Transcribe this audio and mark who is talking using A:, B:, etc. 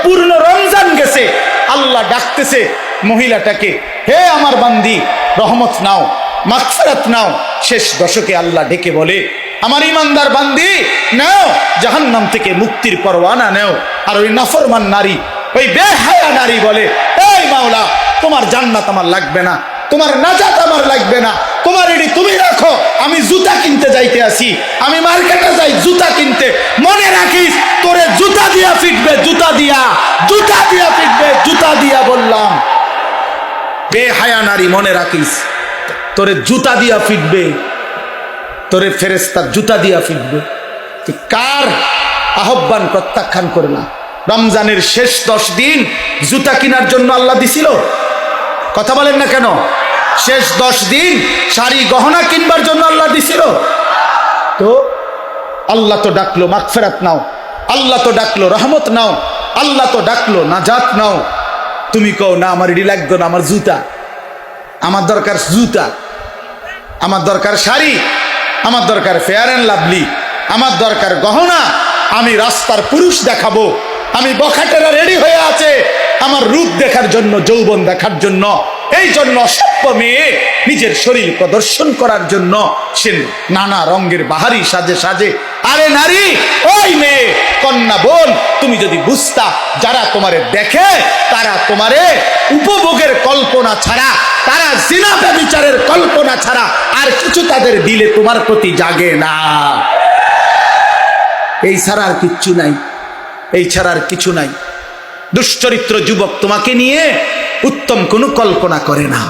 A: পূর্ণ রমজান গেছে, আল্লাহ ডাকতেছে মহিলাটাকে, হে আমার বান্দি রহমত নাও, মাগফিরাত নাও। শেষ দশকে আল্লাহ ডেকে বলে, আমার ইমানদার বান্দি নাও, জাহান্নাম থেকে মুক্তির পরওয়ানা নাও। আর ওই নাফরমান নারী, ওই বেহায়া নারী বলে, এই মাওলা, তোমার জান্নাত আমার লাগবে না, তোমার নাজাত আমার লাগবে না, তোমার এটি তুমি রাখো, আমি জুতা কিনতে যাইতে আসি, আমি মার্কেটে যাই জুতা কিনতে। মনে রাখিস তোরে জুতা দিয়া ফিটবে, জুতা দিয়া, জুতা দিয়া ফিটবে, জুতা দিয়া বললাম। বেহায়া নারী, মনে রাখিস তোরে জুতা দিয়া ফিটবে, তোরে ফেরেশতা জুতা দিয়া ফিটবে। কার আহ্বান প্রত্যাখ্যান করে না? রমজানের শেষ 10 দিন জুতা কেনার জন্য আল্লাহ দিছিল? কথা বলেন না কেন? শেষ 10 দিন শাড়ি গহনা কিনবার জন্য আল্লাহ দিছিল? তো আল্লাহ তো ডাকলো মাগফিরাত নাও, আল্লাহ তো ডাকলো রহমত নাও, আল্লাহ তো ডাকলো নাজাত নাও। তুমি কও না আমার এডি লাগতো না, আমার জুতা, আমার দরকার জুতা, আমার দরকার শাড়ি, আমার দরকার ফেয়ার অ্যান্ড লাভলি, আমার দরকার গহনা, আমি রাস্তার পুরুষ দেখাবো, আমি বখাটেরা রেডি হয়ে আছে আমার রূপ দেখার জন্য, যৌবন দেখার জন্য। এই জন্য অসভ্য মেয়ে নিজের শরীর প্রদর্শন করার জন্য সে নানা রঙের বাহারি সাজে সাজে। আরে নারী, ওই মেয়ে, কন্যা বোন, তুমি যদি বুঝতা যারা তোমারে দেখে তারা তোমারে উপভোগের কল্পনা ছাড়া, তারা জিনা ব্যভিচারের কল্পনা ছাড়া আর কিছু তাদের দিলে তোমার প্রতি জাগে না। এই ছাড়া আর কিচ্ছু নাই, এই ছাড়া আর কিছু নাই। দুশ্চরিত্র যুবক তোমাকে নিয়ে উত্তম কোনো কল্পনা করে না।